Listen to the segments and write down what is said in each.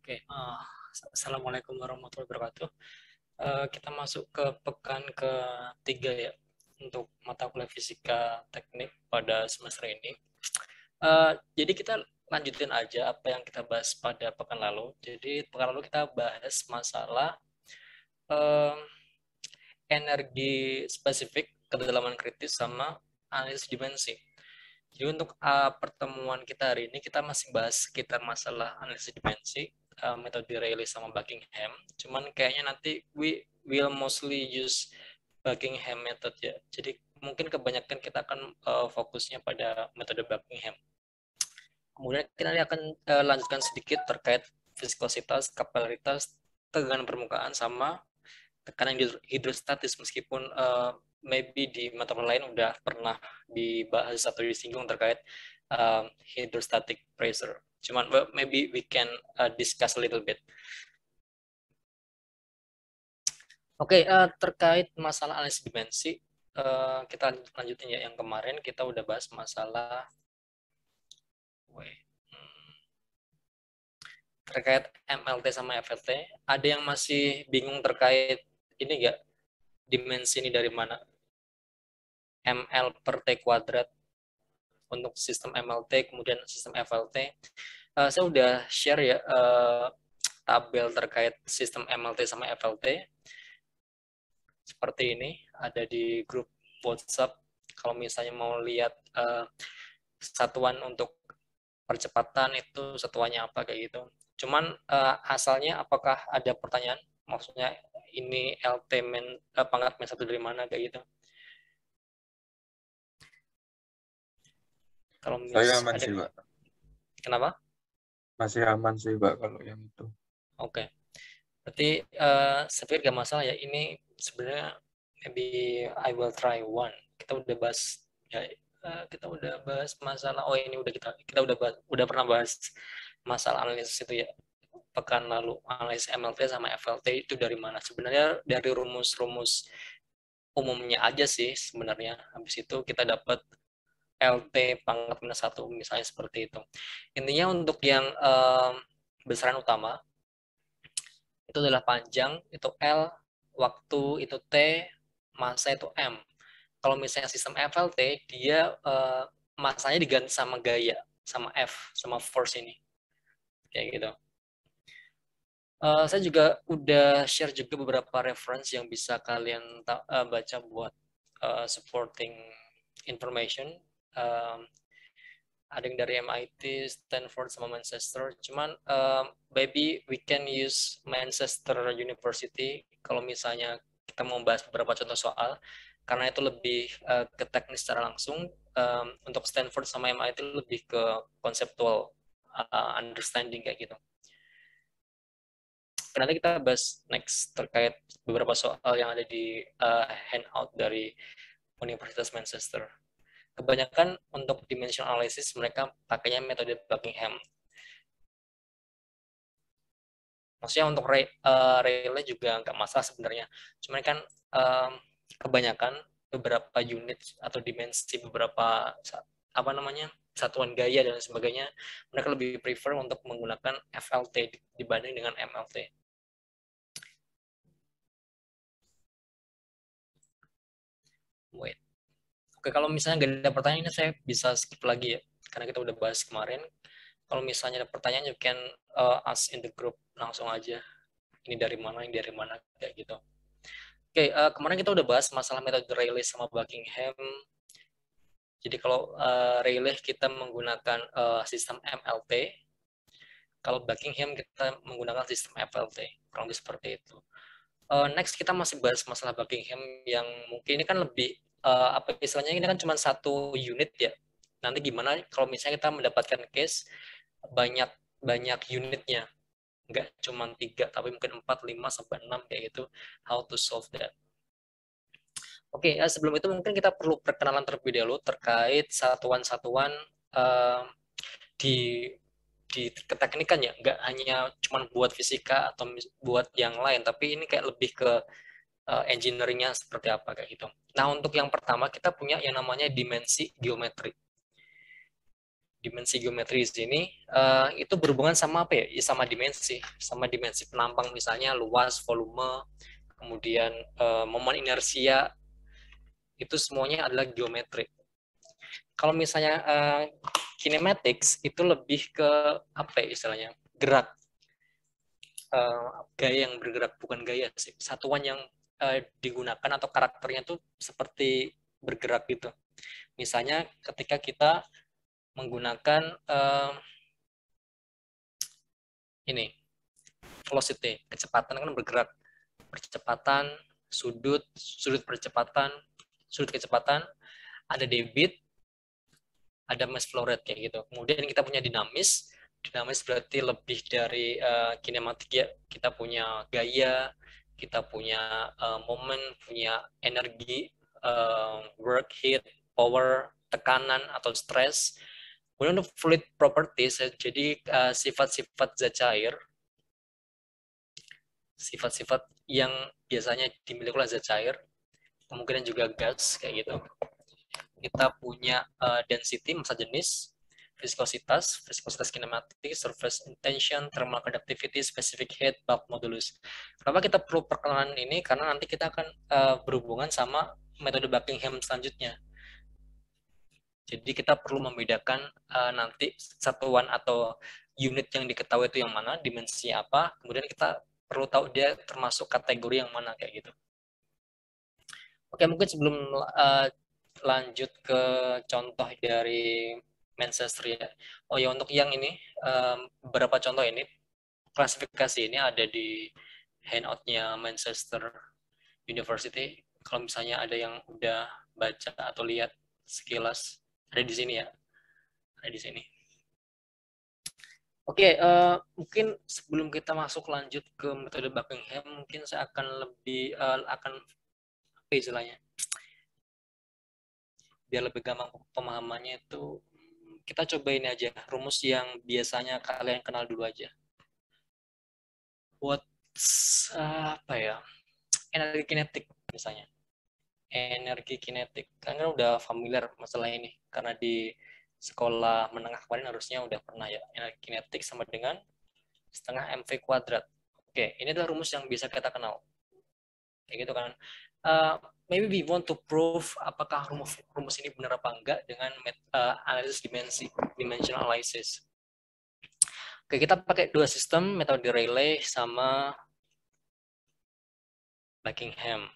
Oke, Assalamualaikum warahmatullahi wabarakatuh. Kita masuk ke pekan ketiga ya untuk mata kuliah fisika teknik pada semester ini. Jadi kita lanjutin aja apa yang kita bahas pada pekan lalu. Jadi pekan lalu kita bahas masalah uh, energi spesifik, kedalaman kritis, sama analisis dimensi. Jadi untuk pertemuan kita hari ini kita masih bahas sekitar masalah analisis dimensi, metode Rayleigh sama Buckingham. Cuman kayaknya nanti we will mostly use Buckingham method ya. Jadi mungkin kebanyakan kita akan fokusnya pada metode Buckingham. Kemudian kita akan lanjutkan sedikit terkait viskositas, kapilaritas, tegangan permukaan sama tekanan hidrostatis, meskipun maybe di mata kuliah lain udah pernah dibahas atau disinggung terkait hydrostatic pressure. Cuman maybe we can discuss a little bit. Oke, terkait masalah analisis dimensi, kita lanjutin ya yang kemarin kita udah bahas masalah terkait MLT sama FLT. Ada yang masih bingung terkait ini nggak, dimensi ini dari mana? ML per T kuadrat untuk sistem MLT, kemudian sistem FLT. Saya udah share ya tabel terkait sistem MLT sama FLT. Seperti ini, ada di grup WhatsApp. Kalau misalnya mau lihat satuan untuk percepatan itu satuannya apa kayak gitu. Cuman asalnya apakah ada pertanyaan? Maksudnya ini LT pangkat men 1 dari mana kayak gitu. Kalau Saya aman ada, sih, Pak. kenapa? Masih aman sih, Pak, kalau yang itu. Oke. Berarti saya pikir gak masalah ya. Ini sebenarnya maybe I will try one. Kita udah bahas ya, kita udah bahas masalah. Oh, ini kita udah pernah bahas masalah analisis itu ya pekan lalu, analisis MLT sama FLT itu dari mana? Sebenarnya dari rumus-rumus umumnya aja sih sebenarnya. Habis itu kita dapat LT pangkat minus 1 misalnya seperti itu. Intinya untuk yang besaran utama itu adalah panjang, itu L, waktu itu T, masa itu M. Kalau misalnya sistem FLT, dia masanya diganti sama gaya, sama F, sama force ini. Kayak gitu. Saya juga udah share juga beberapa reference yang bisa kalian baca buat supporting information. Ada yang dari MIT, Stanford, sama Manchester. Cuman maybe we can use Manchester University kalau misalnya kita mau bahas beberapa contoh soal, karena itu lebih ke teknis secara langsung. Untuk Stanford sama MIT lebih ke conceptual understanding kayak gitu. Nanti kita bahas next terkait beberapa soal yang ada di handout dari Universitas Manchester. Kebanyakan untuk dimensional analysis mereka pakainya metode Buckingham. Maksudnya untuk Rayleigh juga nggak masalah sebenarnya. Cuman kan kebanyakan beberapa unit atau dimensi beberapa apa namanya satuan gaya dan sebagainya, mereka lebih prefer untuk menggunakan FLT dibanding dengan MLT. Wait. Oke, kalau misalnya nggak ada pertanyaan ini saya bisa skip lagi ya, karena kita udah bahas kemarin. Kalau misalnya ada pertanyaan, you can ask in the group langsung aja. Ini dari mana, kayak gitu. Oke, kemarin kita udah bahas masalah metode Rayleigh sama Buckingham. Jadi kalau Rayleigh kita menggunakan sistem MLT, kalau Buckingham kita menggunakan sistem FLT, kurang lebih seperti itu. Next kita masih bahas masalah Buckingham yang mungkin ini kan lebih apa istilahnya, ini kan cuma satu unit ya. Nanti gimana kalau misalnya kita mendapatkan case banyak banyak unitnya, nggak cuma 3 tapi mungkin 4, 5 sampai 6 kayak gitu, how to solve that. Oke, sebelum itu mungkin kita perlu perkenalan terlebih dahulu terkait satuan-satuan di keteknikan ya, nggak hanya cuma buat fisika atau buat yang lain, tapi ini kayak lebih ke engineeringnya seperti apa kayak gitu. Nah, untuk yang pertama kita punya yang namanya dimensi geometri. dimensi geometri di sini itu berhubungan sama apa ya? Sama dimensi penampang, misalnya luas, volume, kemudian momen inersia, itu semuanya adalah geometri. Kalau misalnya kinematics itu lebih ke apa ya istilahnya? Gerak, gaya yang bergerak, bukan gaya sih, satuan yang digunakan atau karakternya tuh seperti bergerak gitu. Misalnya ketika kita menggunakan ini velocity, kecepatan kan bergerak, percepatan, sudut percepatan, sudut kecepatan, ada debit, ada mass flow rate kayak gitu. Kemudian kita punya dinamis. Dinamis berarti lebih dari kinematik ya. Kita punya gaya, kita punya momen, punya energi, work, heat, power, tekanan atau stress. Kemudian untuk fluid properties, jadi sifat-sifat zat cair, sifat-sifat yang biasanya dimiliki oleh zat cair, kemungkinan juga gas kayak gitu. Kita punya density, massa jenis, viskositas kinematik, surface tension, thermal conductivity, specific heat, bulk modulus. Kenapa kita perlu perkenalan ini? Karena nanti kita akan berhubungan sama metode Buckingham selanjutnya. Jadi kita perlu membedakan nanti satuan atau unit yang diketahui itu yang mana, dimensi apa, kemudian kita perlu tahu dia termasuk kategori yang mana kayak gitu. Oke, mungkin sebelum lanjut ke contoh dari Manchester ya. Oh ya, untuk yang ini, beberapa contoh ini, klasifikasi ini ada di handout-nya Manchester University. Kalau misalnya ada yang udah baca atau lihat sekilas, ada di sini ya. Ada di sini. Oke, mungkin sebelum kita masuk lanjut ke metode Buckingham, mungkin saya akan lebih, akan apa istilahnya, biar lebih gampang pemahamannya itu, kita coba ini aja, rumus yang biasanya kalian kenal dulu aja. What's apa ya? Energi kinetik misalnya. Energi kinetik. Kalian udah familiar masalah ini karena di sekolah menengah kemarin harusnya udah pernah ya. Energi kinetik sama dengan setengah mv kuadrat. Oke, ini adalah rumus yang bisa kita kenal. Kayak gitu kan. Maybe we want to prove apakah rumus ini benar apa enggak dengan analisis dimensional analysis. Oke, kita pakai dua sistem, metode Rayleigh sama Buckingham.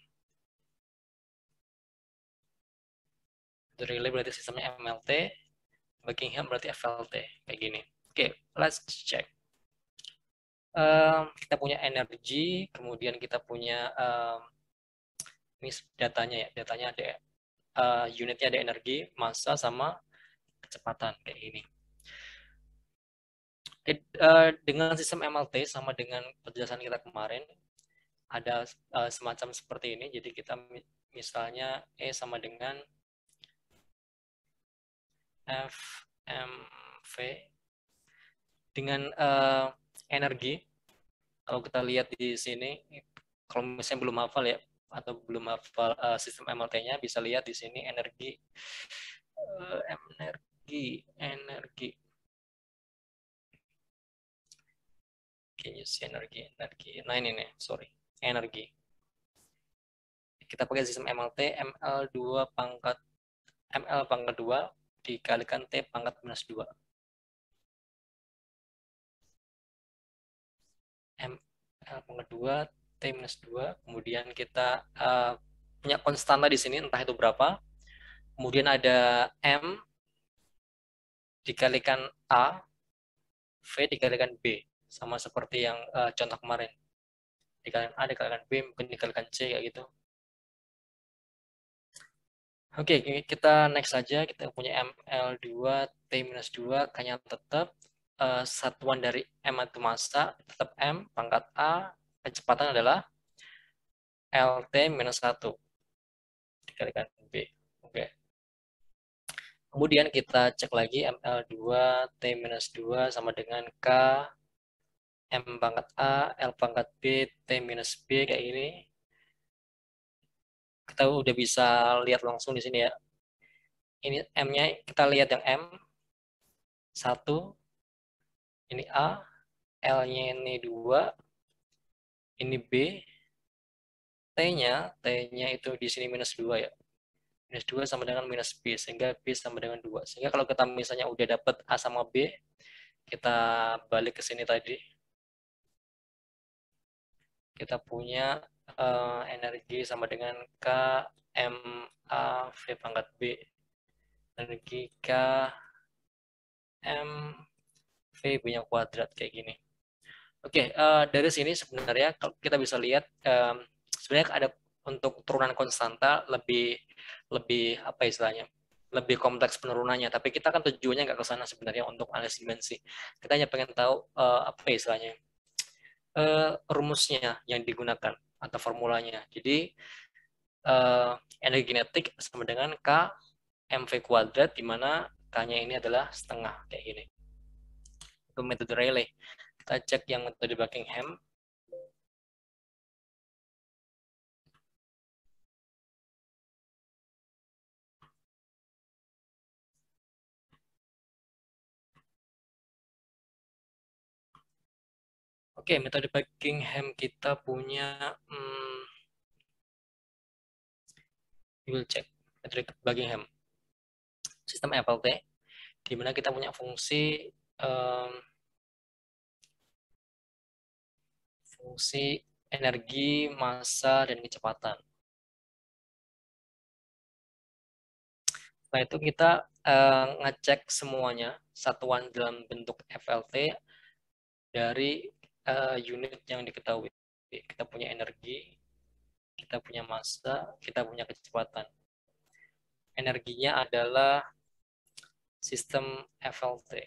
Metode Rayleigh berarti sistemnya MLT, Buckingham berarti FLT, kayak gini. Oke, let's check. Kita punya energi, kemudian kita punya ini datanya ya, datanya ada unitnya ada energi, massa sama kecepatan kayak gini. Dengan sistem MLT sama dengan penjelasan kita kemarin, ada semacam seperti ini. Jadi kita misalnya E sama dengan FMV dengan energi. Kalau kita lihat di sini, kalau misalnya belum hafal ya, atau belum hafal sistem MLT-nya, bisa lihat di sini energi, energi. Can you see energi? Nah ini nih, sorry, energi. Kita pakai sistem MLT, ML pangkat 2 dikalikan T pangkat minus 2. ML pangkat 2, T minus 2. Kemudian kita punya konstanta di sini, entah itu berapa. Kemudian ada M dikalikan A, V dikalikan B. Sama seperti yang contoh kemarin. Dikalikan A, dikalikan B, mungkin dikalikan C, kayak gitu. Oke, kita next saja. Kita punya ML2, T-2, K-nya tetap. Satuan dari M itu massa, tetap M, pangkat A, kecepatan adalah LT-1 dikalikan B. Oke. Kemudian kita cek lagi ML2, T-2 sama dengan K, M pangkat A, L pangkat B, T-B kayak ini. Kita udah bisa lihat langsung di sini ya. Ini M-nya kita lihat yang M, 1, ini A, L-nya ini 2, ini B, T-nya itu di sini minus 2 ya. Minus 2 sama dengan minus B, sehingga B sama dengan 2. Sehingga kalau kita misalnya udah dapat A sama B, kita balik ke sini tadi. Kita punya energi sama dengan K M A V pangkat B. Energi K M V B-nya kuadrat kayak gini. Oke, dari sini sebenarnya kalau kita bisa lihat sebenarnya ada untuk turunan konstanta lebih lebih apa istilahnya? Lebih kompleks penurunannya, tapi kita kan tujuannya nggak ke sana sebenarnya untuk analisis dimensi. Kita hanya pengen tahu apa istilahnya? Rumusnya yang digunakan atau formulanya. Jadi energi kinetik sama dengan K MV kuadrat, di mana K-nya ini adalah setengah kayak gini. Itu metode Rayleigh. Kita cek yang metode Buckingham. Oke, metode Buckingham kita punya, we'll check metode Buckingham. Sistem FLT, di mana kita punya fungsi energi, massa, dan kecepatan. Setelah itu kita ngecek semuanya satuan dalam bentuk FLT dari unit yang diketahui. Kita punya energi, kita punya massa, kita punya kecepatan. Energinya adalah sistem FLT.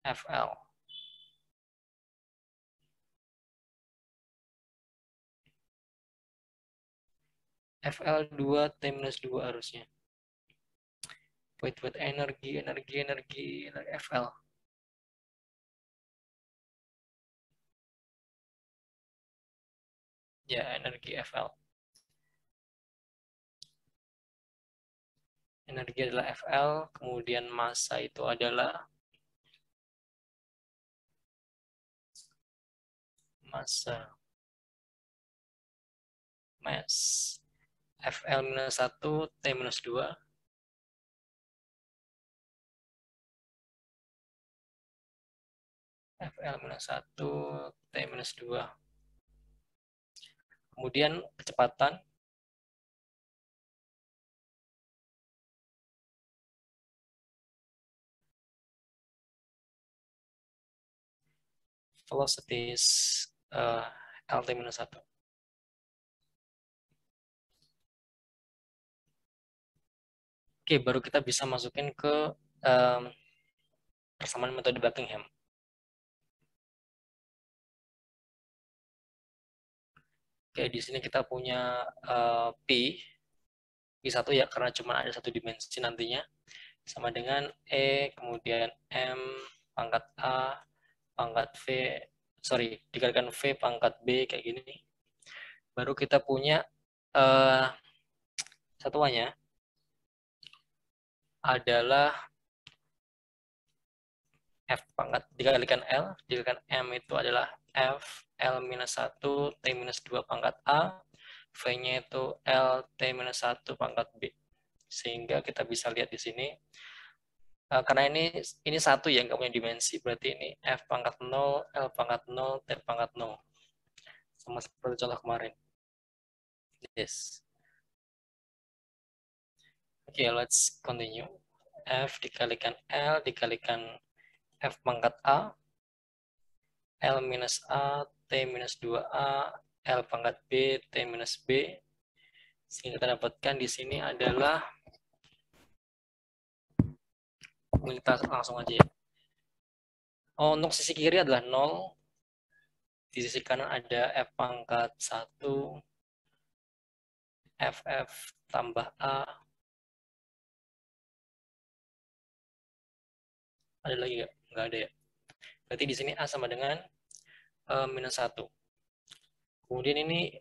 FL. FL2 T-2 harusnya. Wait, energi, FL. Ya, energi FL. Energi adalah FL, kemudian massa itu adalah massa mass FL-1 T-2 FL-1 T-2. Kemudian kecepatan velocities LT-1. Oke, baru kita bisa masukin ke persamaan metode Buckingham. Oke, di sini kita punya P1 ya, karena cuma ada satu dimensi nantinya, sama dengan E, kemudian M, pangkat A, pangkat V, dikalikan V, pangkat B, kayak gini. Baru kita punya satuannya adalah F pangkat dikalikan L, dikalikan M itu adalah F L-1 T-2 pangkat A, V-nya itu L T-1 pangkat B. Sehingga kita bisa lihat di sini, karena ini satu ya, nggak punya dimensi, berarti ini F pangkat 0, L pangkat 0, T pangkat 0. Sama seperti contoh kemarin. Yes. Oke, let's continue. F dikalikan L dikalikan F pangkat A, L minus A, T minus 2A, L pangkat B, T minus B. Sehingga kita dapatkan di sini adalah, kita langsung aja ya. Oh, untuk sisi kiri adalah 0. Di sisi kanan ada F pangkat 1, FF tambah A. Ada lagi nggak? Nggak ada ya. Berarti di sini A sama dengan minus 1. Kemudian ini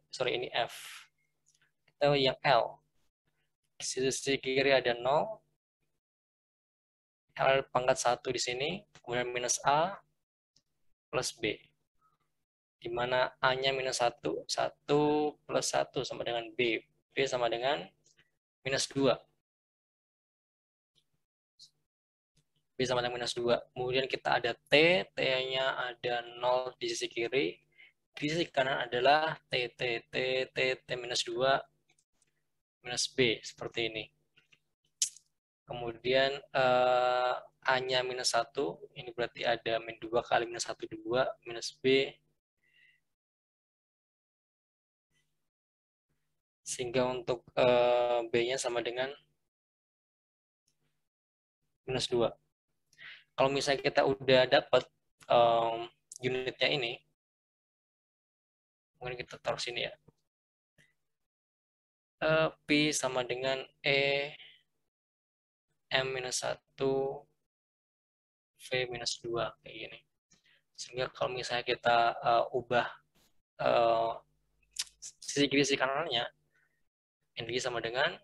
F. Kita yang L. Di sisi kiri ada 0, L pangkat 1 di sini, kemudian minus A plus B. Di mana A-nya minus 1, 1 plus 1 sama dengan B. B sama dengan minus 2. B sama dengan minus 2. Kemudian kita ada T, T-nya ada 0 di sisi kiri. Di sisi kanan adalah T, T, T, T, T minus 2, minus B, seperti ini. Kemudian A-nya minus 1, ini berarti ada min 2 kali minus 1, 2, minus B. Sehingga untuk B-nya sama dengan minus 2. Kalau misalnya kita udah dapat unitnya ini, mungkin kita taruh sini ya. P sama dengan E, M-1, V-2, kayak gini. Sehingga kalau misalnya kita ubah sisi kiri sisi kanannya, energi sama dengan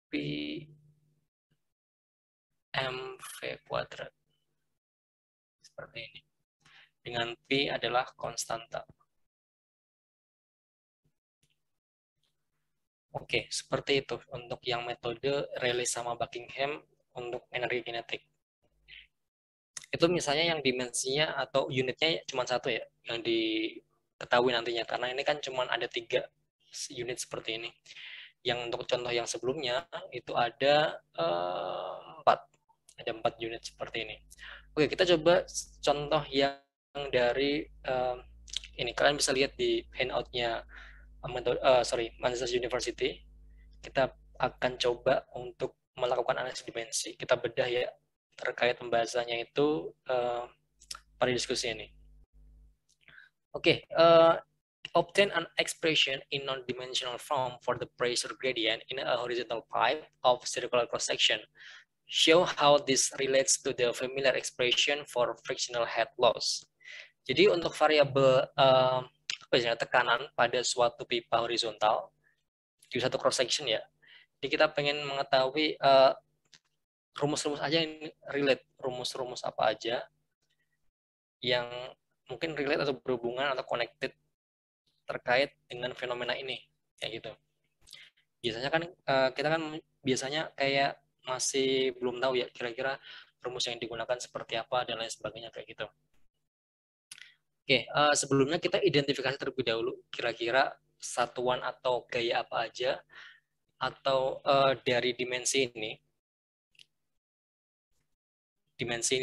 P MV kuadrat. Seperti ini. Dengan P adalah konstanta. Oke, seperti itu untuk yang metode Rayleigh sama Buckingham untuk energi kinetik. Itu misalnya yang dimensinya atau unitnya cuma satu ya, yang diketahui nantinya. Karena ini kan cuma ada 3 unit seperti ini. Yang untuk contoh yang sebelumnya itu ada 4. Ada 4 unit seperti ini. Oke, kita coba contoh yang dari ini. Kalian bisa lihat di handout-nya Manchester University. Kita akan coba untuk melakukan analisis dimensi. Kita bedah ya terkait pembahasannya itu pada diskusi ini. Oke, obtain an expression in non-dimensional form for the pressure gradient in a horizontal pipe of circular cross-section. Show how this relates to the familiar expression for frictional head loss. Jadi untuk variabel tekanan pada suatu pipa horizontal di satu cross section ya. Jadi kita pengen mengetahui rumus-rumus aja yang relate, rumus-rumus apa aja yang mungkin relate atau berhubungan atau connected terkait dengan fenomena ini, kayak gitu. Biasanya kan kita kan biasanya kayak masih belum tahu ya kira-kira rumus yang digunakan seperti apa dan lain sebagainya kayak gitu. Oke, sebelumnya kita identifikasi terlebih dahulu kira-kira satuan atau gaya apa aja atau dari dimensi ini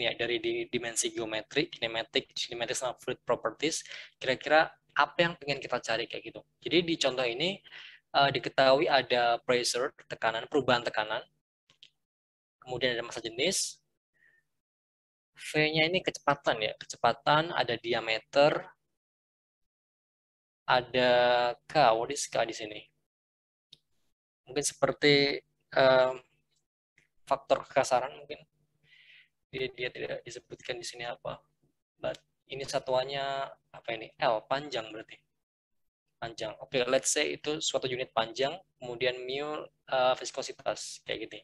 ya, dari dimensi geometri, kinematik, sama fluid properties, kira-kira apa yang pengen kita cari kayak gitu. Jadi di contoh ini diketahui ada pressure, tekanan, perubahan tekanan, kemudian ada massa jenis, V-nya ini kecepatan ya, kecepatan, ada diameter, ada K, what is K di sini? Mungkin seperti faktor kekasaran mungkin. Dia tidak disebutkan di sini apa. But ini satuannya apa ini? L, panjang berarti. Panjang. Oke, let's say itu suatu unit panjang, kemudian mu viskositas kayak gitu.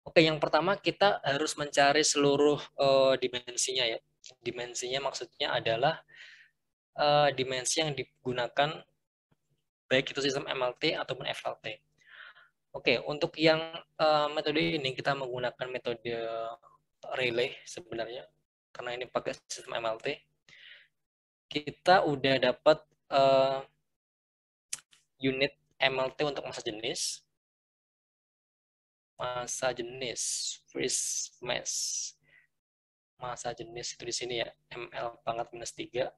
Oke, yang pertama kita harus mencari seluruh dimensinya ya. Dimensinya maksudnya adalah dimensi yang digunakan baik itu sistem MLT ataupun FLT. Oke, untuk yang metode ini kita menggunakan metode Rayleigh sebenarnya karena ini pakai sistem MLT. Kita udah dapat unit MLT untuk massa jenis, freeze mass, massa jenis itu di sini ya, ml pangkat minus 3.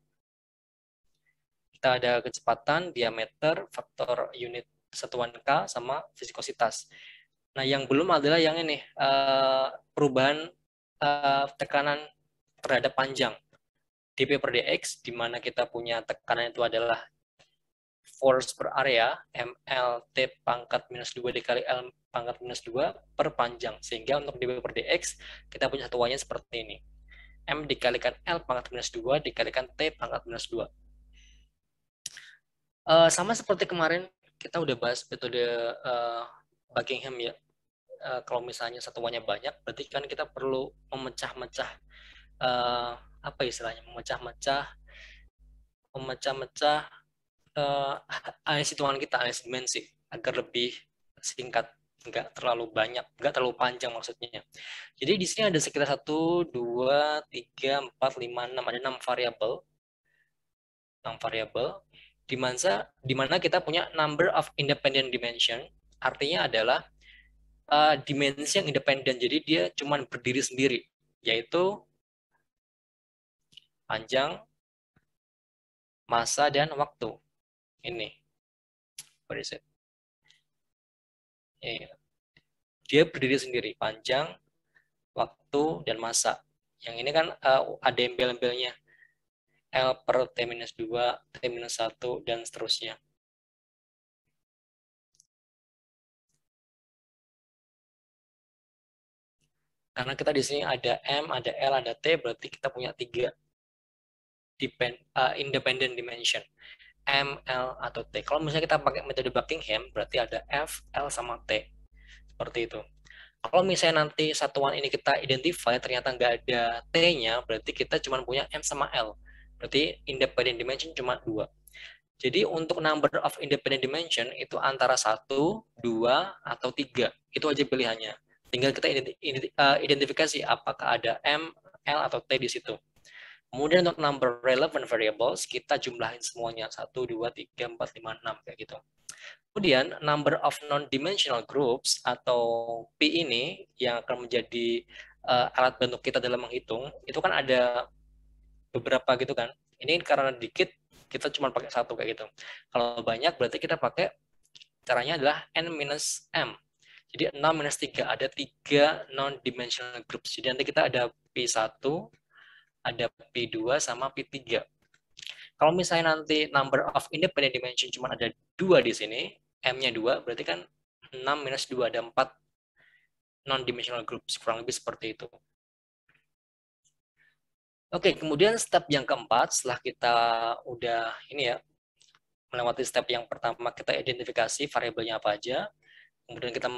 Kita ada kecepatan, diameter, faktor unit satuan K, sama viskositas. Nah, yang belum adalah yang ini, perubahan tekanan terhadap panjang, dP per dx, di mana kita punya tekanan itu adalah force per area, MLT pangkat minus 2 dikali L pangkat minus 2 per panjang. Sehingga untuk dP per dx, kita punya satuannya seperti ini. M dikalikan L pangkat minus 2 dikalikan T pangkat minus 2. Sama seperti kemarin, kita udah bahas metode Buckingham ya. Kalau misalnya satuannya banyak, berarti kan kita perlu memecah-mecah apa istilahnya, memecah-mecah analisis hitungan kita, analisis dimensi agar lebih singkat, nggak terlalu banyak, nggak terlalu panjang maksudnya. Jadi di sini ada sekitar 1, 2, 3, 4, 5, 6, ada 6 variabel, di mana kita punya number of independent dimension, artinya adalah dimensi yang independen, jadi dia cuma berdiri sendiri, yaitu panjang, massa, dan waktu. Ini, what is it? Dia berdiri sendiri, panjang, waktu, dan massa. Yang ini kan ada embel-embelnya, L per T-2, T-1, dan seterusnya. Karena kita di sini ada M, ada L, ada T, berarti kita punya 3 independent dimension. M, L, atau T. Kalau misalnya kita pakai metode Buckingham, berarti ada F, L, sama T. Seperti itu. Kalau misalnya nanti satuan ini kita identify, ternyata nggak ada T-nya, berarti kita cuma punya M sama L. Berarti independent dimension cuma 2. Jadi untuk number of independent dimension itu antara 1, 2, atau 3. Itu aja pilihannya. Tinggal kita identifikasi apakah ada M, L, atau T di situ. Kemudian untuk number relevant variables, kita jumlahin semuanya. 1, 2, 3, 4, 5, 6, kayak gitu. Kemudian number of non-dimensional groups atau P ini yang akan menjadi alat bantu kita dalam menghitung, itu kan ada beberapa gitu kan. Ini karena dikit, kita cuma pakai 1 kayak gitu. Kalau banyak berarti kita pakai caranya adalah N-M. Jadi 6 minus 3, ada 3 non-dimensional groups. Jadi nanti kita ada P1, ada P2, sama P3. Kalau misalnya nanti number of independent dimension cuma ada 2 di sini, M-nya 2, berarti kan 6 minus 2, ada 4 non-dimensional groups, kurang lebih seperti itu. Oke, kemudian step yang keempat, setelah kita udah ini ya, melewati step yang pertama, kita identifikasi variabelnya apa aja, kemudian kita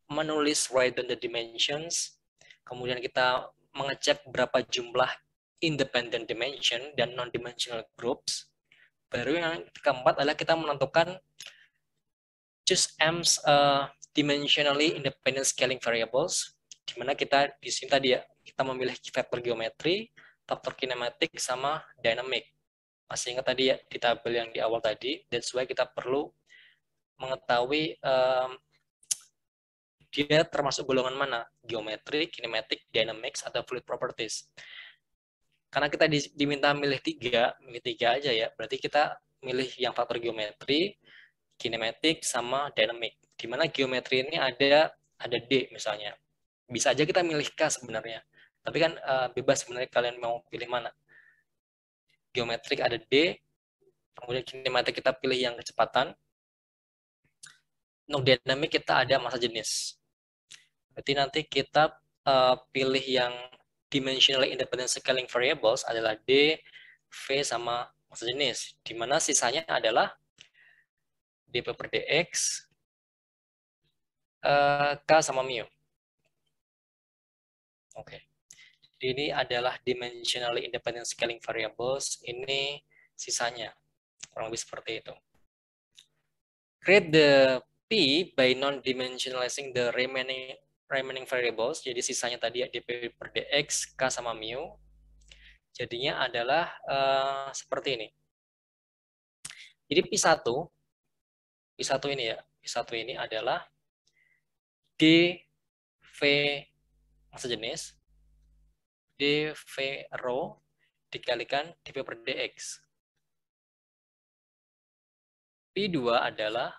menulis write down the dimensions, kemudian kita mengecek berapa jumlah independent dimension dan non-dimensional groups. Baru yang keempat adalah kita menentukan choose M's dimensionally independent scaling variables, di mana kita di sini tadi ya, kita memilih vektor geometri, faktor kinematik, sama dynamic. Masih ingat tadi ya di tabel yang di awal tadi, that's why kita perlu mengetahui dia termasuk golongan mana, geometri, kinematik, dynamics, atau fluid properties. Karena kita diminta milih tiga aja ya, berarti kita milih yang faktor geometri, kinematik, sama dynamic. Di mana geometri ini ada D misalnya. Bisa aja kita milih K sebenarnya. Tapi kan bebas sebenarnya kalian mau pilih mana. Geometrik ada D, kemudian kinematik kita pilih yang kecepatan. Untuk dynamic kita ada massa jenis. Berarti nanti kita pilih yang dimensionally independent scaling variables adalah D, V, sama massa jenis. Di mana sisanya adalah dp per dx, K sama mu. Oke. Ini adalah dimensionally independent scaling variables. Ini sisanya. Kurang lebih seperti itu. Create the P by non-dimensionalizing the remaining variables. Jadi sisanya tadi ya dp per dx, K sama mu. Jadinya adalah seperti ini. Jadi P1 ini ya. P1 ini adalah dV massa jenis, dV rho dikalikan dp per dx. P2 adalah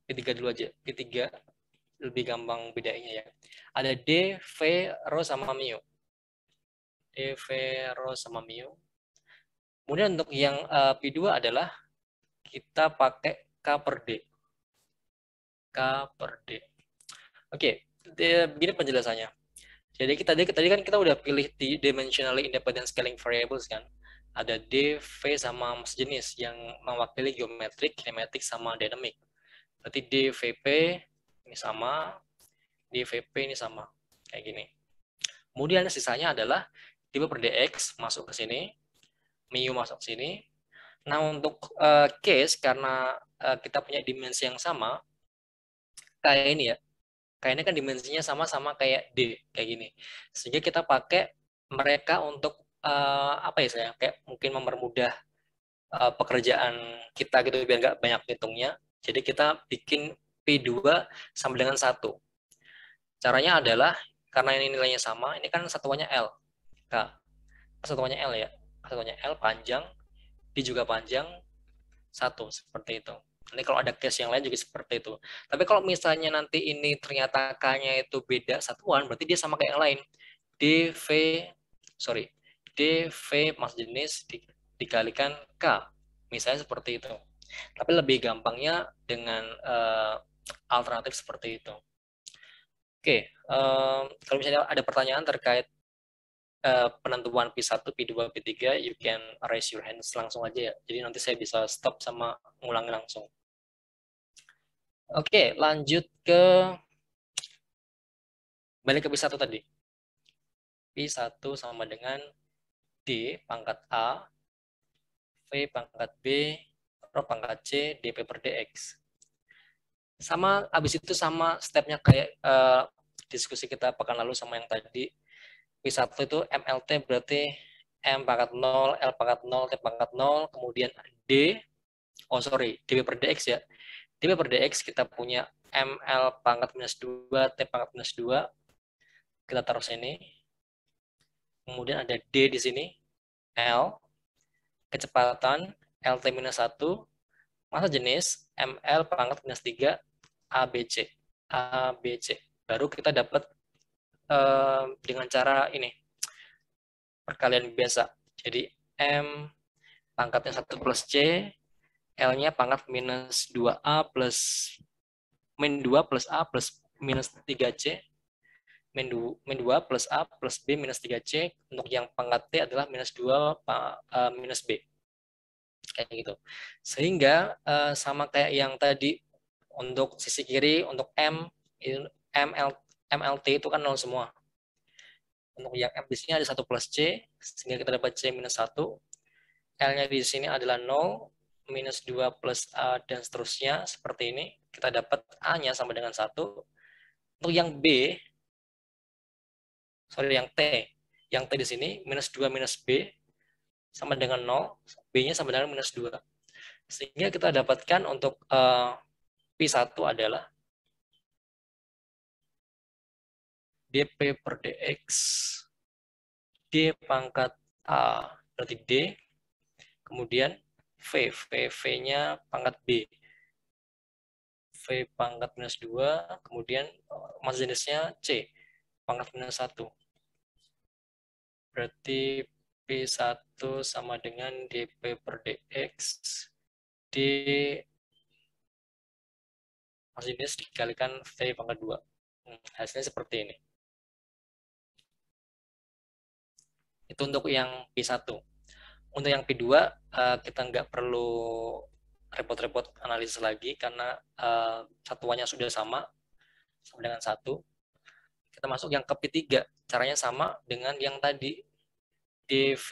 P3 dulu aja. P3 lebih gampang bedainnya ya. Ada D, V, rho, sama mu. D, V, rho, sama mu. Kemudian untuk yang P2 adalah kita pakai K per D. K per D. Oke, begini penjelasannya. Jadi tadi kan kita udah pilih di dimensionally independent scaling variables kan. Ada D, V sama sejenis yang mewakili geometrik, kinematik sama dynamic. Berarti D, VP ini sama, D, VP ini sama. Kayak gini. Kemudian sisanya adalah dp per dx masuk ke sini, mu masuk ke sini. Nah, untuk case karena kita punya dimensi yang sama, kayak ini ya. Kayak ini kan dimensinya sama-sama kayak D, kayak gini. Sehingga kita pakai mereka untuk apa ya saya, kayak mungkin mempermudah pekerjaan kita gitu biar nggak banyak hitungnya. Jadi kita bikin P2 sama dengan 1. Caranya adalah karena ini nilainya sama, ini kan satuannya L. K. Satuannya L ya. Satuannya L panjang, D juga panjang, 1 seperti itu. Ini kalau ada case yang lain juga seperti itu. Tapi kalau misalnya nanti ini ternyata K-nya itu beda satuan, berarti dia sama kayak yang lain. DV, sorry, DV mas jenis dikalikan K. Misalnya seperti itu. Tapi lebih gampangnya dengan alternatif seperti itu. Oke, kalau misalnya ada pertanyaan terkait penentuan P1, P2, P3, you can raise your hands langsung aja ya. Jadi nanti saya bisa stop sama ngulangi langsung. Oke, lanjut ke balik ke P1 tadi. P1 sama dengan D pangkat A, V pangkat B, Rho pangkat C, dP per dx. Sama, abis itu sama stepnya kayak diskusi kita pekan lalu sama yang tadi. P1 itu MLT berarti M pangkat 0, L pangkat 0, T pangkat 0, kemudian D, dP per dx ya. dP per dx kita punya ML pangkat minus 2, T pangkat minus 2, kita taruh sini. Kemudian ada D di sini, L, kecepatan LT minus 1, massa jenis ML pangkat minus 3, ABC. ABC. Baru kita dapat dengan cara ini, perkalian biasa. Jadi M pangkatnya 1 plus C, L-nya pangkat minus 2A plus min 2 plus A plus minus 3C, min 2 plus A plus B minus 3C, untuk yang pangkat T adalah minus 2 minus B. Kayak gitu. Sehingga sama kayak yang tadi, untuk sisi kiri, untuk MLT itu kan 0 semua. Untuk yang M di sini ada 1 plus C, sehingga kita dapat C minus 1. L-nya di sini adalah 0, minus 2 plus A, dan seterusnya, seperti ini. Kita dapat A-nya sama dengan 1. Untuk yang B, yang T di sini, minus 2 minus B, sama dengan 0, B-nya sama dengan minus 2. Sehingga kita dapatkan untuk P1 adalah dP per dx D pangkat A, berarti D, kemudian V-nya pangkat B, V pangkat minus 2, kemudian massa jenisnya C, pangkat minus 1. Berarti P1 sama dengan dP per dx D massa jenis dikalikan V pangkat 2. Hasilnya seperti ini. Itu untuk yang P1. Untuk yang P2, kita nggak perlu repot-repot analisis lagi karena satuannya sudah sama dengan 1. Kita masuk yang ke P3. Caranya sama dengan yang tadi. dV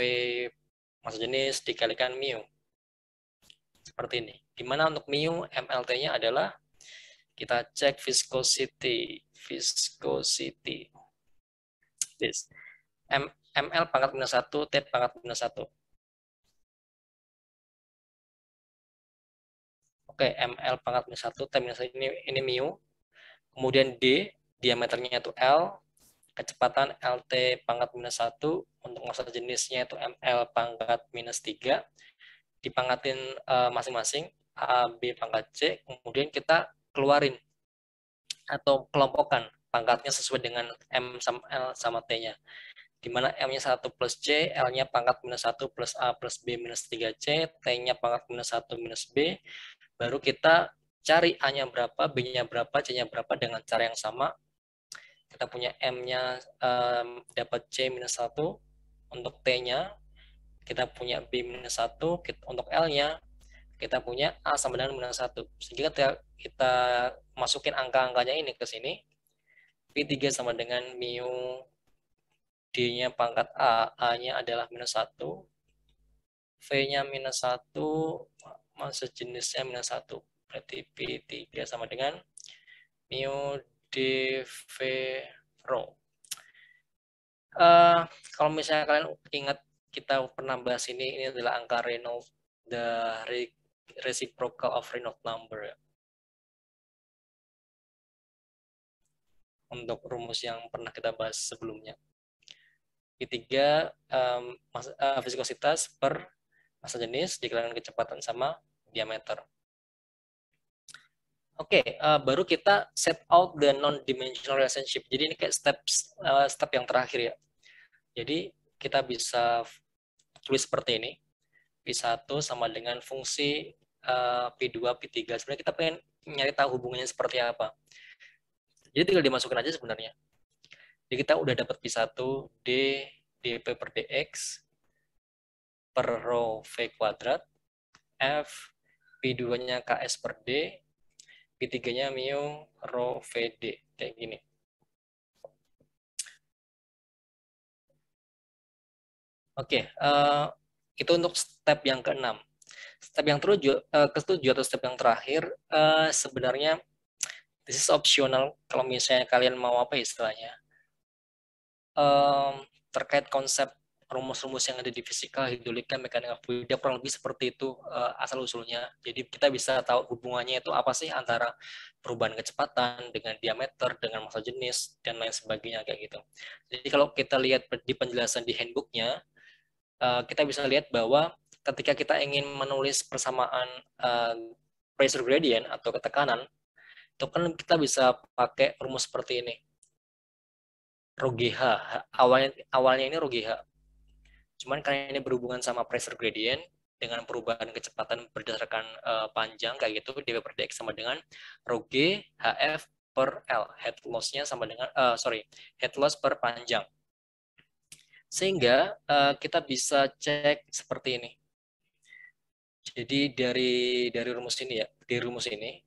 massa jenis dikalikan mu. Seperti ini. Dimana untuk mu, MLT-nya adalah, kita cek viscosity. This. ML pangkat minus 1, T pangkat minus 1. Oke, ML pangkat minus 1, T minus 1, ini mu. Kemudian D, diameternya itu L, kecepatan LT pangkat minus 1, untuk massa jenisnya itu ML pangkat minus 3, dipangkatin masing-masing, A, B pangkat C, kemudian kita keluarin atau kelompokkan pangkatnya sesuai dengan M sama L sama T-nya. Di mana M-nya 1 plus C, L-nya pangkat minus 1 plus A plus B minus 3C, T-nya pangkat minus 1 minus B, baru kita cari A-nya berapa, B-nya berapa, C-nya berapa dengan cara yang sama. kita punya M-nya dapat C minus 1, untuk T-nya kita punya B minus 1, untuk L-nya kita punya A sama dengan minus 1. Sehingga kita masukin angka-angkanya ini ke sini, P3 sama dengan mu D-nya pangkat A, A-nya adalah minus 1, V-nya minus 1, massa jenisnya minus 1. Berarti P3 sama dengan mu dV rho. Kalau misalnya kalian ingat kita pernah bahas ini adalah angka Reynolds, the reciprocal of Reynolds number ya. Untuk rumus yang pernah kita bahas sebelumnya. Ketiga, viskositas per massa jenis dikalikan kecepatan sama diameter. Oke, baru kita set out the non-dimensional relationship. Jadi ini kayak step yang terakhir ya. Jadi kita bisa tulis seperti ini. P1 sama dengan fungsi P2, P3. Sebenarnya kita pengen nyari tahu hubungannya seperti apa. Jadi tinggal dimasukin aja sebenarnya. Jadi kita udah dapat P1, D, dP per dx, per rho V kuadrat, F, P2-nya Ks per D, P3-nya mu rho VD. Kayak gini. Oke, itu untuk step yang ke-6. Step yang ke-7 atau step yang terakhir, sebenarnya this is optional kalau misalnya kalian mau apa istilahnya. Terkait konsep rumus-rumus yang ada di fisika, hidrolika, mekanika fluida, kurang lebih seperti itu asal-usulnya. Jadi kita bisa tahu hubungannya itu apa sih antara perubahan kecepatan dengan diameter, dengan massa jenis, dan lain sebagainya kayak gitu. Jadi kalau kita lihat di penjelasan di handbooknya, kita bisa lihat bahwa ketika kita ingin menulis persamaan pressure gradient atau ketekanan, itu kan kita bisa pakai rumus seperti ini. Rho GH, awalnya ini Rho GH. Cuman karena ini berhubungan sama pressure gradient, dengan perubahan kecepatan berdasarkan panjang kayak gitu, dV per dx sama dengan Rho G HF per L. Head loss-nya sama dengan, head loss per panjang. Sehingga kita bisa cek seperti ini. Jadi dari rumus ini ya, di rumus ini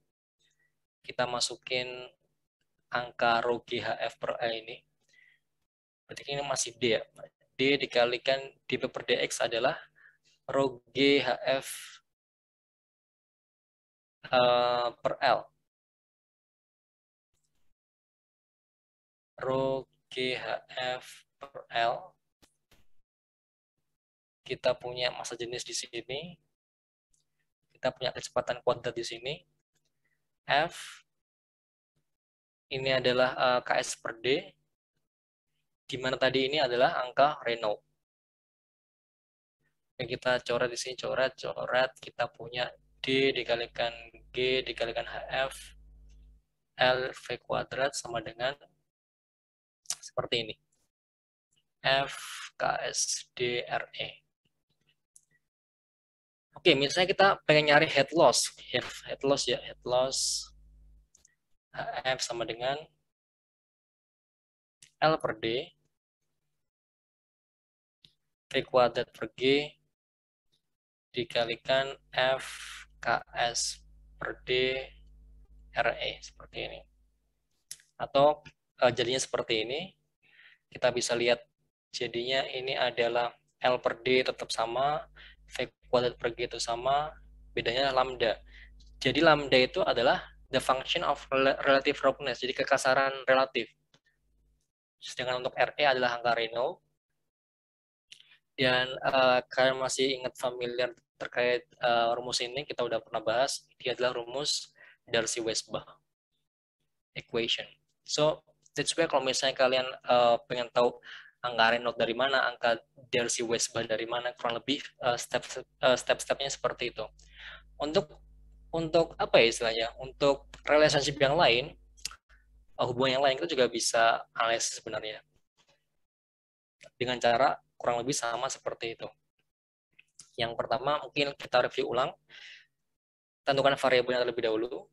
kita masukin angka Rho G HF per L ini. Berarti ini masih D ya. D dikalikan dP per dx adalah Rho G HF per L. Rho G HF per L. Kita punya massa jenis di sini. Kita punya kecepatan kuadrat di sini. F ini adalah Ks per D. Di mana tadi ini adalah angka Reynolds. Yang kita coret di sini, coret, kita punya D dikalikan G dikalikan HF L V kuadrat sama dengan seperti ini. F Ks D RE. Oke, misalnya kita pengen nyari head loss ya, head loss HF sama dengan L per D V kuadrat per G dikalikan F Ks per D RE seperti ini. Atau jadinya seperti ini. Kita bisa lihat jadinya ini adalah L per D tetap sama, V kuadrat per G itu sama, bedanya lambda. Jadi lambda itu adalah the function of relative roughness, jadi kekasaran relatif. Sedangkan untuk RE adalah angka Reynolds. Dan kalian masih ingat familiar terkait rumus ini, kita udah pernah bahas, dia adalah rumus Darcy-Weisbach equation. So, that's why kalau misalnya kalian pengen tahu angka Reynolds dari mana, angka Darcy-Weisbach dari mana, kurang lebih step-stepnya seperti itu. Untuk apa ya istilahnya? Untuk relationship yang lain, hubungan yang lain kita juga bisa analisis sebenarnya. Dengan cara kurang lebih sama seperti itu. Yang pertama mungkin kita review ulang. Tentukan variabelnya terlebih dahulu.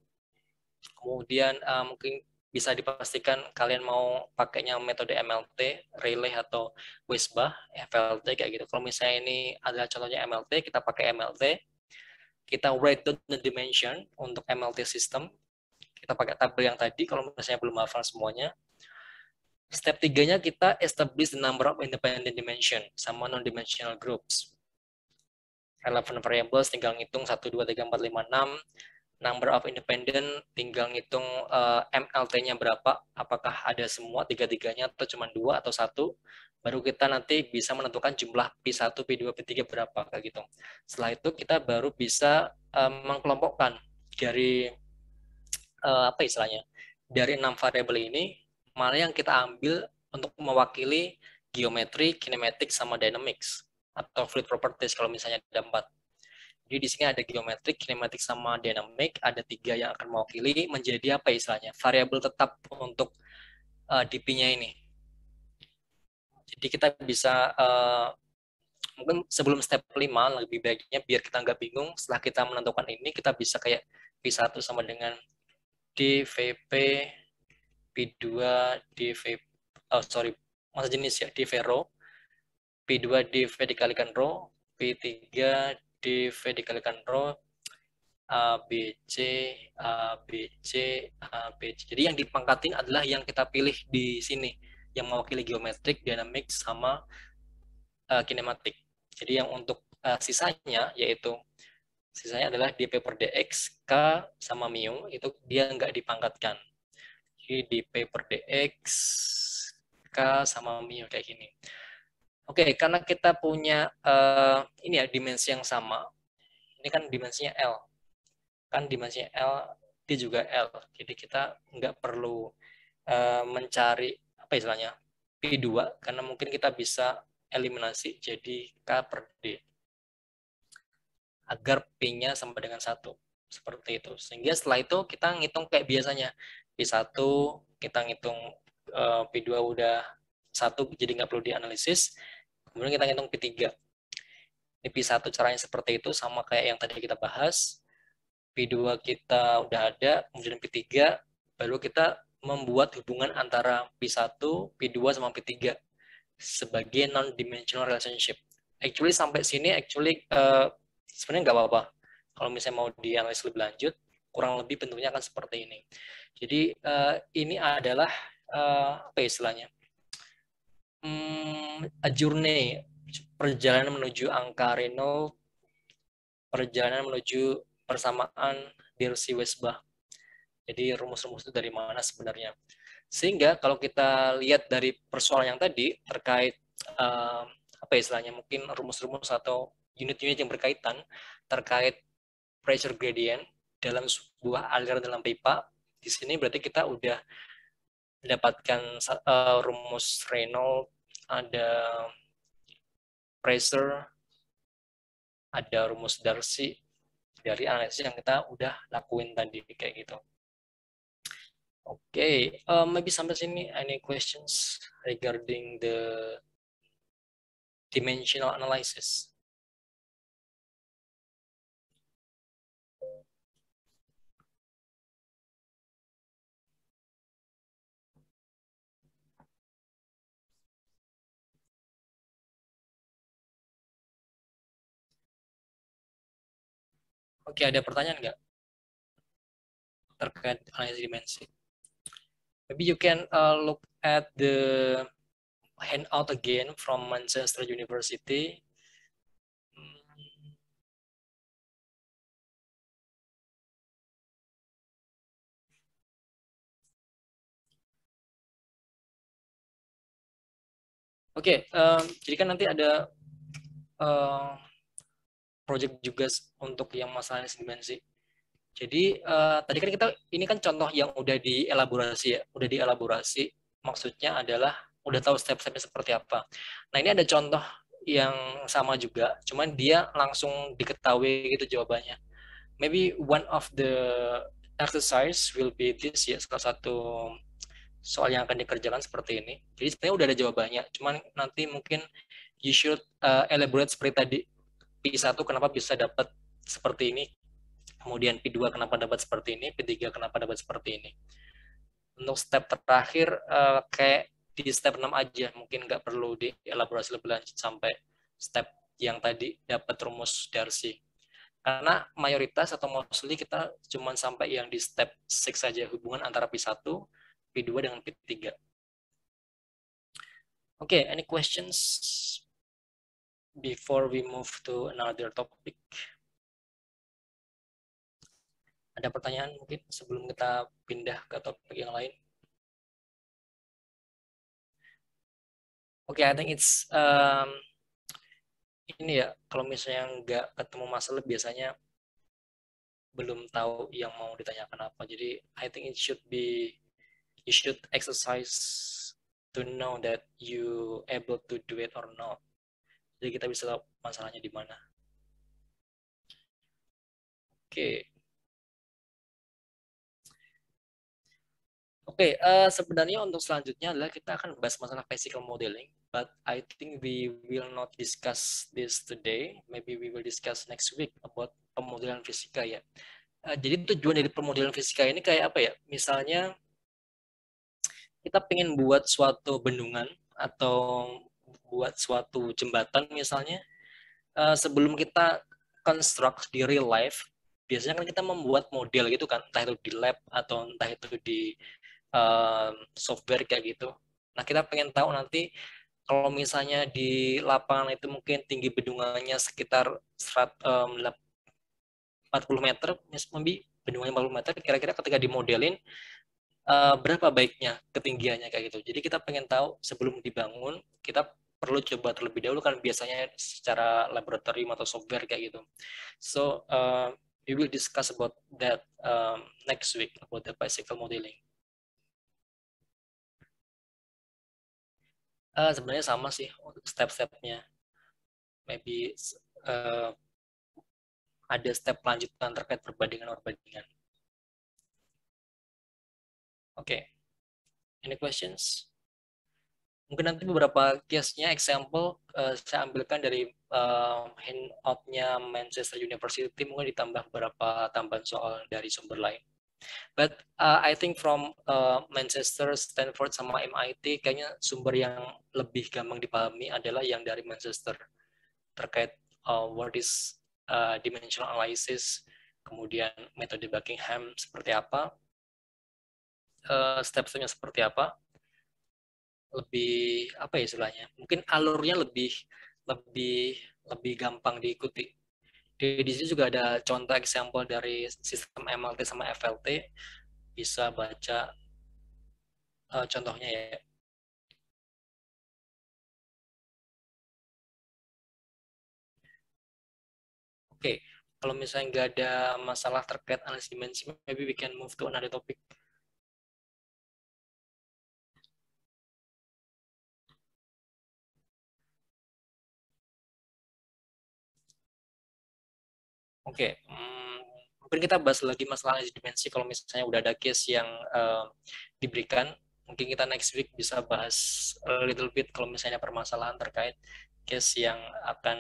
Kemudian mungkin bisa dipastikan kalian mau pakainya metode MLT, relay atau Westbah, FLT kayak gitu. Kalau misalnya ini adalah contohnya MLT, kita pakai MLT. Kita write down the dimension untuk MLT system. Kita pakai tabel yang tadi kalau misalnya belum hafal semuanya. Step 3-nya kita establish the number of independent dimension sama non-dimensional groups. Relevant variables tinggal ngitung 1, 2, 3, 4, 5, 6. Number of independent tinggal ngitung MLT-nya berapa, apakah ada semua tiga-tiganya atau cuma 2 atau 1. Baru kita nanti bisa menentukan jumlah P1, P2, P3 berapa kayak gitu. Setelah itu kita baru bisa mengkelompokkan dari apa istilahnya? Dari 6 variabel ini mana yang kita ambil untuk mewakili geometri, kinematik sama dynamics atau fluid properties kalau misalnya ada 4. Jadi di sini ada geometrik, kinematik, sama dynamic. Ada 3 yang akan mewakili menjadi apa istilahnya? Variabel tetap untuk DP-nya ini. Jadi kita bisa mungkin sebelum step 5 lebih baiknya biar kita nggak bingung setelah kita menentukan ini kita bisa kayak P1 sama dengan DVP, P2 DV masa jenis ya, DV row, P2 DV dikalikan row, P3 DV dikalikan row, A, B, C, A, B, C, A, B, C. Jadi yang dipangkatin adalah yang kita pilih di sini, yang mewakili geometrik, dynamic, sama kinematik. Jadi yang untuk sisanya, yaitu sisanya adalah dP per dx, K sama mu, itu dia nggak dipangkatkan. Jadi dP per dx, K sama mu kayak gini. Oke, karena kita punya ini ya dimensi yang sama, ini kan dimensinya L, kan dimensinya L, dia juga L. Jadi kita nggak perlu mencari apa istilahnya P2 karena mungkin kita bisa eliminasi jadi K per D agar P-nya sama dengan 1. Seperti itu. Sehingga setelah itu kita ngitung kayak biasanya. P1 kita ngitung P2 udah 1 jadi nggak perlu dianalisis. Kemudian kita ngitung P3. Ini P1 caranya seperti itu sama kayak yang tadi kita bahas. P2 kita udah ada, kemudian P3, baru kita membuat hubungan antara P1, P2, sama P3 sebagai non-dimensional relationship. Actually sampai sini sebenarnya nggak apa-apa. Kalau misalnya mau dianalisis lebih lanjut, kurang lebih bentuknya akan seperti ini. Jadi ini adalah apa istilahnya? A journey, perjalanan menuju angka Reynolds, perjalanan menuju persamaan Dirsi-Wessbach. Jadi rumus-rumus itu dari mana sebenarnya? Sehingga kalau kita lihat dari persoalan yang tadi terkait apa istilahnya mungkin rumus-rumus atau unit-unit yang berkaitan terkait pressure gradient dalam sebuah aliran dalam pipa, di sini berarti kita udah mendapatkan rumus Reynolds, ada pressure, ada rumus Darcy dari analisis yang kita udah lakuin tadi kayak gitu. Okay, maybe sampai sini any questions regarding the dimensional analysis? Oke, ada pertanyaan nggak terkait analisis dimensi? Maybe you can look at the handout again from Manchester University. Oke, jadi kan nanti ada project juga untuk yang masalah dimensi. Jadi tadi kan ini kan contoh yang udah dielaborasi ya, udah dielaborasi. Maksudnya adalah udah tahu step-stepnya seperti apa. Nah ini ada contoh yang sama juga, cuman dia langsung diketahui gitu jawabannya. Maybe one of the exercise will be this ya, salah satu soal yang akan dikerjakan seperti ini. Jadi sebenarnya udah ada jawabannya, cuman nanti mungkin you should elaborate seperti tadi. P1 kenapa bisa dapat seperti ini, kemudian P2 kenapa dapat seperti ini, P3 kenapa dapat seperti ini. Untuk step terakhir kayak di step 6 aja, mungkin nggak perlu dielaborasi lebih lanjut sampai step yang tadi dapat rumus Darcy. Karena mayoritas atau mostly kita cuma sampai yang di step 6 saja, hubungan antara P1, P2 dengan P3. Okay, any questions before we move to another topic? Ada pertanyaan mungkin sebelum kita pindah ke topik yang lain? Oke, I think it's ini ya, kalau misalnya nggak ketemu masalah biasanya belum tahu yang mau ditanyakan apa. Jadi I think it should be, you should exercise to know that you able to do it or not. Jadi kita bisa tahu masalahnya di mana. Oke. Oke, sebenarnya untuk selanjutnya adalah kita akan bahas masalah physical modeling, but I think we will not discuss this today. Maybe we will discuss next week about pemodelan fisika ya. Jadi tujuan dari pemodelan fisika ini kayak apa ya? Misalnya kita pengen buat suatu bendungan atau buat suatu jembatan misalnya, sebelum kita construct di real life, biasanya kan kita membuat model gitu kan, entah itu di lab atau entah itu di software kayak gitu. Nah, kita pengen tahu nanti kalau misalnya di lapangan itu mungkin tinggi bendungannya sekitar 40 meter, bendungannya 40 meter, kira-kira ketika dimodelin berapa baiknya ketinggiannya kayak gitu. Jadi kita pengen tahu sebelum dibangun, kita perlu coba terlebih dahulu kan biasanya secara laboratorium atau software kayak gitu. So we will discuss about that next week about the bicycle modeling. Sebenarnya sama sih untuk step-stepnya. Maybe ada step lanjutan terkait perbandingan-perbandingan. Oke, any questions? Mungkin nanti beberapa case-nya, example saya ambilkan dari handout-nya Manchester University, mungkin ditambah beberapa tambahan soal dari sumber lain. But I think from Manchester, Stanford, sama MIT, kayaknya sumber yang lebih gampang dipahami adalah yang dari Manchester terkait what is dimensional analysis, kemudian metode Buckingham seperti apa, step-stepnya seperti apa, lebih apa ya istilahnya, mungkin alurnya lebih lebih lebih gampang diikuti. Di sini juga ada contoh example dari sistem MLT sama FLT, bisa baca contohnya ya. Oke, kalau misalnya nggak ada masalah terkait analisis dimensi, maybe we can move to another topic. Oke, mungkin kita bahas lagi masalah analisis dimensi kalau misalnya udah ada case yang diberikan. Mungkin kita next week bisa bahas a little bit kalau misalnya permasalahan terkait case yang akan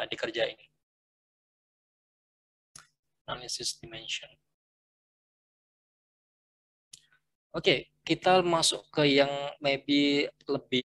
dikerjain. Analisis dimension. Oke, kita masuk ke yang maybe lebih